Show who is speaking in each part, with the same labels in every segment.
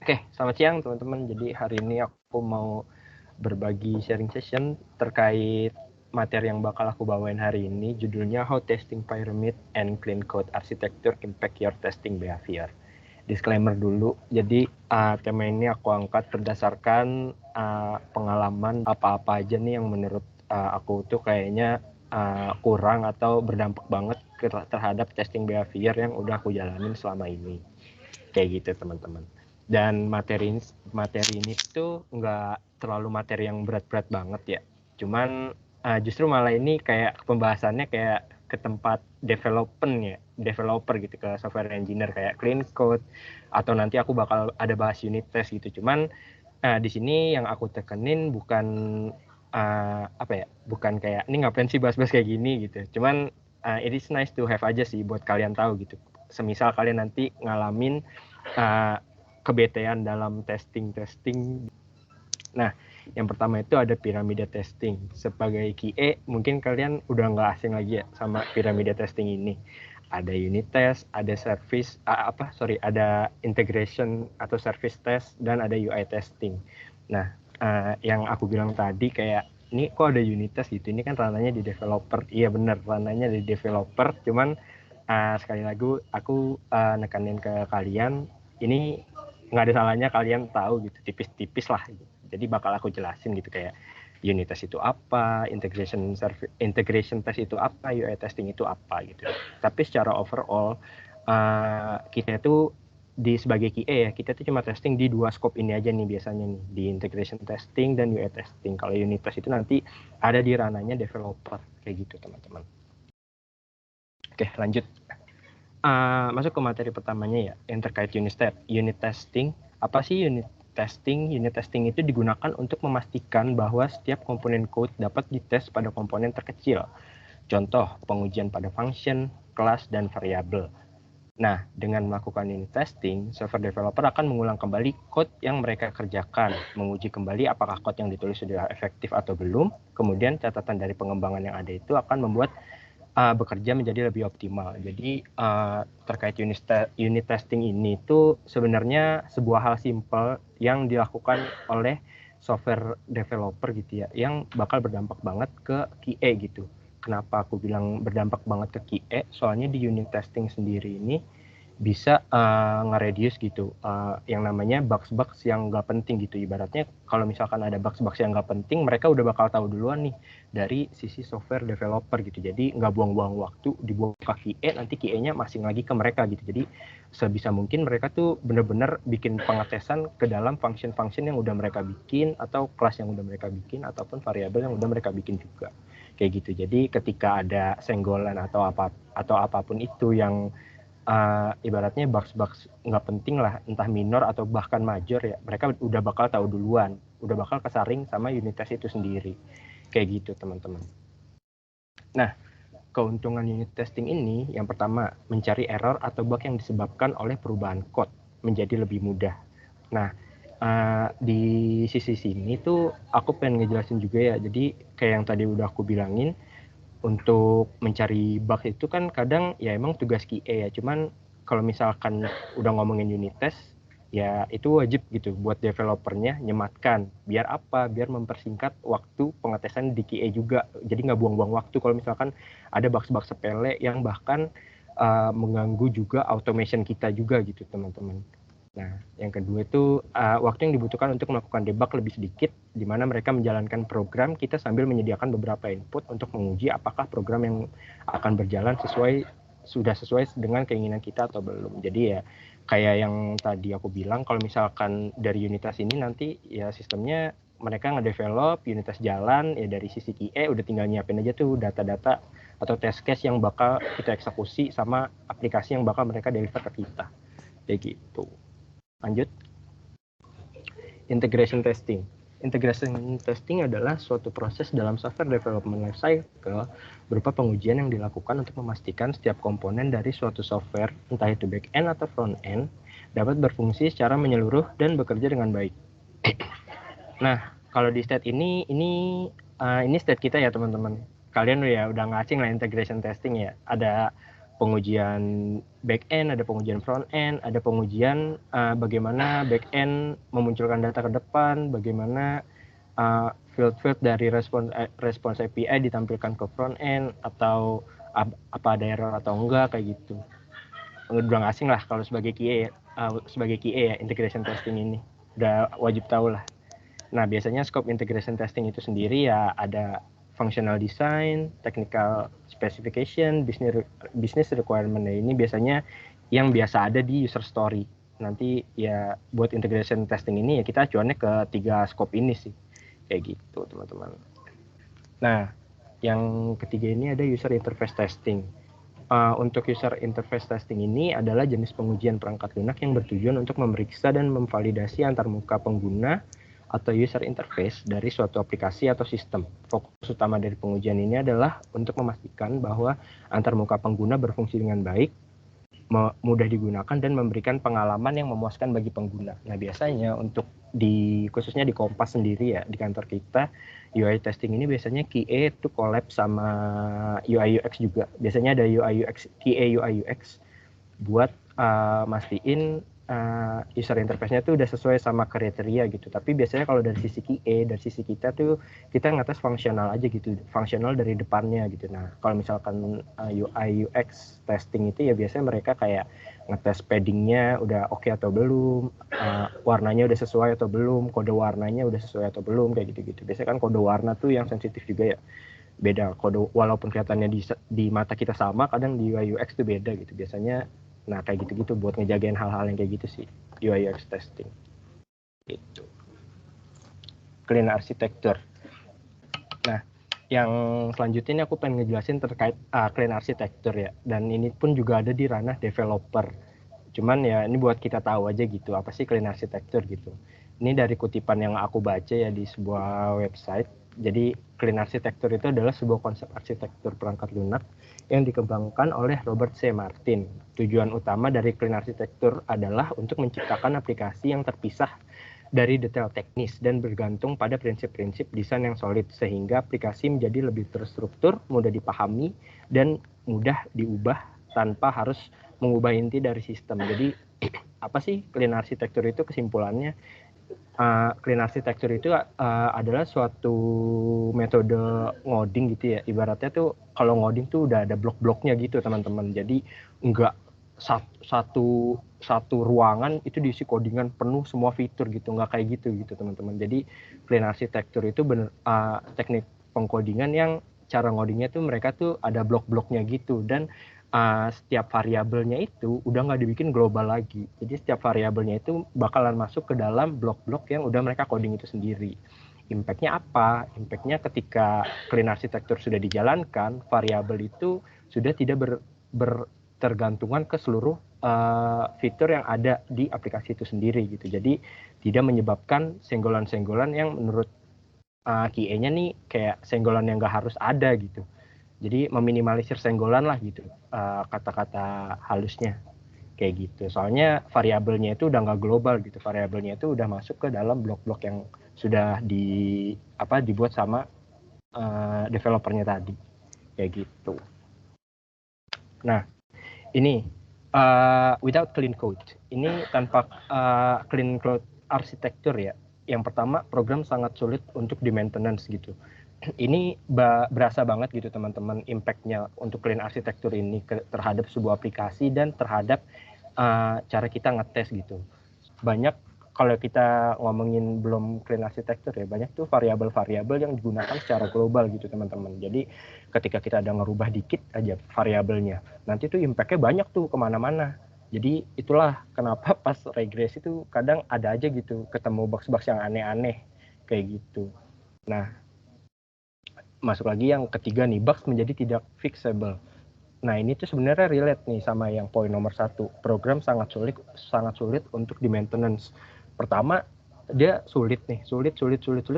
Speaker 1: Oke, selamat siang teman-teman. Jadi hari ini aku mau berbagi sharing session terkait materi yang bakal aku bawain hari ini. Judulnya How Testing Pyramid and Clean Code Architecture Impact Your Testing Behavior. Disclaimer dulu, jadi tema ini aku angkat berdasarkan pengalaman apa-apa aja nih yang menurut aku tuh kayaknya kurang atau berdampak banget terhadap testing behavior yang udah aku jalanin selama ini. Kayak gitu teman-teman. Dan materi ini tuh nggak terlalu materi yang berat-berat banget ya. Cuman justru malah ini kayak pembahasannya kayak ke tempat developer gitu, ke software engineer kayak clean code, atau nanti aku bakal ada bahas unit test gitu. Cuman di sini yang aku tekenin bukan bukan kayak ini ngapain sih bahas-bahas kayak gini gitu. Cuman it is nice to have aja sih buat kalian tahu gitu. Semisal kalian nanti ngalamin kebetean dalam testing. Nah, yang pertama itu ada piramida testing. Sebagai QA, mungkin kalian udah nggak asing lagi ya sama piramida testing ini. Ada unit test, ada ada integration atau service test, dan ada UI testing. Nah, yang aku bilang tadi kayak ini kok ada unit test gitu, ini kan ranahnya di developer. Iya bener, ranahnya di developer, cuman sekali lagi aku nekanin ke kalian, ini nggak ada salahnya kalian tahu gitu, tipis-tipis lah gitu. Jadi bakal aku jelasin gitu kayak unit test itu apa, integration test itu apa, UI testing itu apa gitu. Tapi secara overall kita itu sebagai QA ya, kita tuh cuma testing di dua scope ini aja nih biasanya nih, di integration testing dan UI testing. Kalau unit test itu nanti ada di ranahnya developer kayak gitu teman-teman. Oke, lanjut. Masuk ke materi pertamanya ya, yang terkait unit testing. Apa sih unit testing? Unit testing itu digunakan untuk memastikan bahwa setiap komponen code dapat dites pada komponen terkecil. Contoh, pengujian pada function, kelas, dan variabel. Nah, dengan melakukan unit testing, software developer akan mengulang kembali code yang mereka kerjakan, menguji kembali apakah code yang ditulis sudah efektif atau belum. Kemudian catatan dari pengembangan yang ada itu akan membuat bekerja menjadi lebih optimal. Jadi terkait unit testing ini itu sebenarnya sebuah hal simpel yang dilakukan oleh software developer gitu ya, yang bakal berdampak banget ke QA gitu. Kenapa aku bilang berdampak banget ke QA? Soalnya di unit testing sendiri ini bisa nge-reduce gitu yang namanya bugs-bugs yang nggak penting gitu. Ibaratnya kalau misalkan ada bugs-bugs yang nggak penting, mereka udah bakal tahu duluan nih dari sisi software developer gitu. Jadi nggak buang-buang waktu dibuang ke QA, nanti QA-nya masing lagi ke mereka gitu. Jadi sebisa mungkin mereka tuh bener-bener bikin pengetesan ke dalam function-function yang udah mereka bikin, atau kelas yang udah mereka bikin, ataupun variabel yang udah mereka bikin juga. Kayak gitu. Jadi ketika ada senggolan atau apapun itu yang ibaratnya bugs-bugs nggak penting lah, entah minor atau bahkan major ya, mereka udah bakal tahu duluan, udah bakal kesaring sama unit test itu sendiri. Kayak gitu teman-teman. Nah, keuntungan unit testing ini yang pertama, mencari error atau bug yang disebabkan oleh perubahan code menjadi lebih mudah. Nah, di sisi sini tuh aku pengen ngejelasin juga ya, jadi kayak yang tadi udah aku bilangin, untuk mencari bug itu kan kadang ya emang tugas QA ya, cuman kalau misalkan udah ngomongin unit test ya itu wajib gitu buat developernya nyematkan, biar apa, biar mempersingkat waktu pengetesan di QA juga, jadi nggak buang-buang waktu kalau misalkan ada bug-bug sepele yang bahkan mengganggu juga automation kita juga gitu teman-teman. Nah, yang kedua itu waktu yang dibutuhkan untuk melakukan debug lebih sedikit, di mana mereka menjalankan program, kita sambil menyediakan beberapa input untuk menguji apakah program yang akan berjalan sudah sesuai dengan keinginan kita atau belum. Jadi ya kayak yang tadi aku bilang, kalau misalkan dari unitas ini nanti ya sistemnya mereka ngedevelop unitas jalan, ya dari sisi QA udah tinggal nyiapin aja tuh data-data atau test case yang bakal kita eksekusi sama aplikasi yang bakal mereka deliver ke kita. Kayak gitu. Lanjut, integration testing. Integration testing adalah suatu proses dalam software development lifecycle berupa pengujian yang dilakukan untuk memastikan setiap komponen dari suatu software, entah itu back-end atau front-end, dapat berfungsi secara menyeluruh dan bekerja dengan baik. Nah, kalau di state ini state kita ya teman-teman. Kalian ya udah nggak asing lah integration testing ya. Ada pengujian back end, ada pengujian front end, ada pengujian bagaimana back end memunculkan data ke depan, bagaimana field dari response API ditampilkan ke front end, atau apa ada error atau enggak, kayak gitu. Udah nggak asing lah kalau sebagai QA ya, integration testing ini udah wajib tahu lah. Nah, biasanya scope integration testing itu sendiri ya ada functional design, technical specification, business requirement. Nah, ini biasanya yang biasa ada di user story. Nanti ya buat integration testing ini ya kita acuannya ke 3 scope ini sih. Kayak gitu, teman-teman. Nah, yang ketiga ini ada user interface testing. Untuk user interface testing ini adalah jenis pengujian perangkat lunak yang bertujuan untuk memeriksa dan memvalidasi antarmuka pengguna atau user interface dari suatu aplikasi atau sistem. Fokus utama dari pengujian ini adalah untuk memastikan bahwa antarmuka pengguna berfungsi dengan baik, mudah digunakan, dan memberikan pengalaman yang memuaskan bagi pengguna. Nah, biasanya untuk khususnya di Kompas sendiri ya, di kantor kita, UI testing ini biasanya QA itu collab sama UI UX juga. Biasanya ada UI UX, QA UI UX buat mastiin user interface-nya tuh udah sesuai sama kriteria gitu. Tapi biasanya kalau dari sisi QA, dari sisi kita tuh kita ngetes fungsional aja gitu, fungsional dari depannya gitu. Nah, kalau misalkan UI UX testing itu ya biasanya mereka kayak ngetes paddingnya udah oke atau belum, warnanya udah sesuai atau belum, kode warnanya udah sesuai atau belum, kayak gitu-gitu. Biasanya kan kode warna tuh yang sensitif juga ya, beda kode, walaupun kelihatannya di mata kita sama, kadang di UI UX tuh beda gitu biasanya. Nah, kayak gitu-gitu buat ngejagain hal-hal yang kayak gitu sih, UI UX testing. Gitu. Clean architecture. Nah, yang selanjutnya ini aku pengen ngejelasin terkait clean architecture ya. Dan ini pun juga ada di ranah developer. Cuman ya ini buat kita tahu aja gitu, apa sih clean architecture gitu. Ini dari kutipan yang aku baca ya di sebuah website. Jadi clean architecture itu adalah sebuah konsep arsitektur perangkat lunak yang dikembangkan oleh Robert C. Martin. Tujuan utama dari clean architecture adalah untuk menciptakan aplikasi yang terpisah dari detail teknis dan bergantung pada prinsip-prinsip desain yang solid, sehingga aplikasi menjadi lebih terstruktur, mudah dipahami, dan mudah diubah tanpa harus mengubah inti dari sistem. Jadi apa sih clean architecture itu? Kesimpulannya, clean architecture itu adalah suatu metode ngoding gitu ya. Ibaratnya tuh kalau ngoding tuh udah ada blok-bloknya gitu, teman-teman. Jadi enggak satu ruangan itu diisi codingan penuh semua fitur gitu, nggak kayak gitu teman-teman. Jadi clean architecture itu bener teknik pengkodingan yang cara ngodingnya tuh mereka tuh ada blok-bloknya gitu, dan setiap variabelnya itu udah nggak dibikin global lagi. Jadi setiap variabelnya itu bakalan masuk ke dalam blok-blok yang udah mereka coding itu sendiri. Impact-nya apa? Impact-nya ketika clean architecture sudah dijalankan, variabel itu sudah tidak tergantungan ke seluruh fitur yang ada di aplikasi itu sendiri gitu. Jadi tidak menyebabkan senggolan-senggolan yang menurut QA-nya nih kayak senggolan yang nggak harus ada gitu. Jadi meminimalisir senggolan lah gitu, kata-kata halusnya kayak gitu. Soalnya variabelnya itu udah nggak global gitu, variabelnya itu udah masuk ke dalam blok-blok yang sudah dibuat sama developernya tadi, kayak gitu. Nah, ini without clean code, ini tanpa clean code arsitektur ya. Yang pertama, program sangat sulit untuk di maintenance gitu. Ini berasa banget gitu teman-teman impact-nya untuk clean arsitektur ini terhadap sebuah aplikasi dan terhadap cara kita ngetes gitu. Banyak kalau kita ngomongin belum clean arsitektur ya, banyak tuh variabel-variabel yang digunakan secara global gitu teman-teman. Jadi ketika kita ada ngerubah dikit aja variabelnya, nanti tuh impact-nya banyak tuh kemana-mana. Jadi itulah kenapa pas regresi tuh kadang ada aja gitu ketemu box-box yang aneh-aneh kayak gitu. Nah, masuk lagi yang ketiga nih, bugs menjadi tidak fixable. Nah, ini tuh sebenarnya relate nih sama yang poin nomor 1. Program sangat sulit untuk di maintenance. Pertama, dia sulit,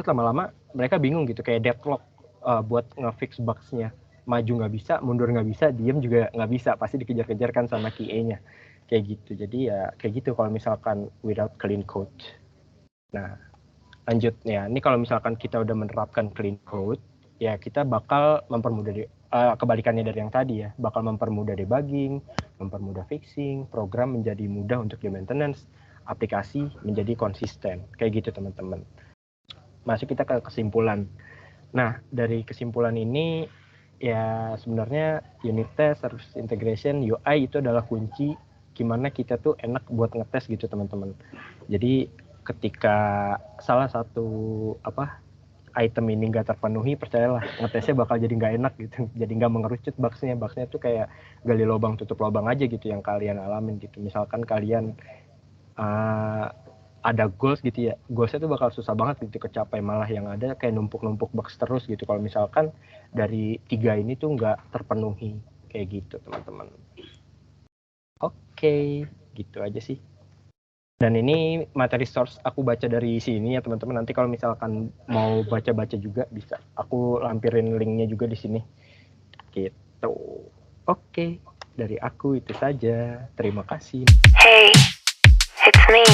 Speaker 1: lama-lama mereka bingung gitu, kayak deadlock buat nge-fix bugs-nya. Maju nggak bisa, mundur nggak bisa, diem juga nggak bisa, pasti dikejar-kejar kan sama QA-nya. Kayak gitu. Jadi ya kayak gitu kalau misalkan without clean code. Nah, lanjut ya. Ini kalau misalkan kita udah menerapkan clean code, ya kita bakal mempermudah kebalikannya dari yang tadi ya, bakal mempermudah debugging, mempermudah fixing, program menjadi mudah untuk di maintenance, aplikasi menjadi konsisten. Kayak gitu teman-teman. Masuk kita ke kesimpulan. Nah, dari kesimpulan ini ya sebenarnya unit test, service integration, UI itu adalah kunci gimana kita tuh enak buat ngetes gitu teman-teman. Jadi ketika salah satu item ini nggak terpenuhi, percayalah ngetesnya bakal jadi nggak enak gitu, jadi nggak mengerucut bugsnya tuh kayak gali lubang tutup lubang aja gitu yang kalian alamin gitu. Misalkan kalian ada goals gitu ya, goalsnya tuh bakal susah banget gitu kecapai, malah yang ada kayak numpuk-numpuk bugs terus gitu kalau misalkan dari 3 ini tuh nggak terpenuhi kayak gitu teman-teman. Oke, gitu aja sih. Dan ini materi source aku baca dari sini ya teman-teman. Nanti kalau misalkan mau baca-baca juga bisa. Aku lampirin linknya juga di sini. Gitu. Oke, dari aku itu saja. Terima kasih.
Speaker 2: Hey, it's me.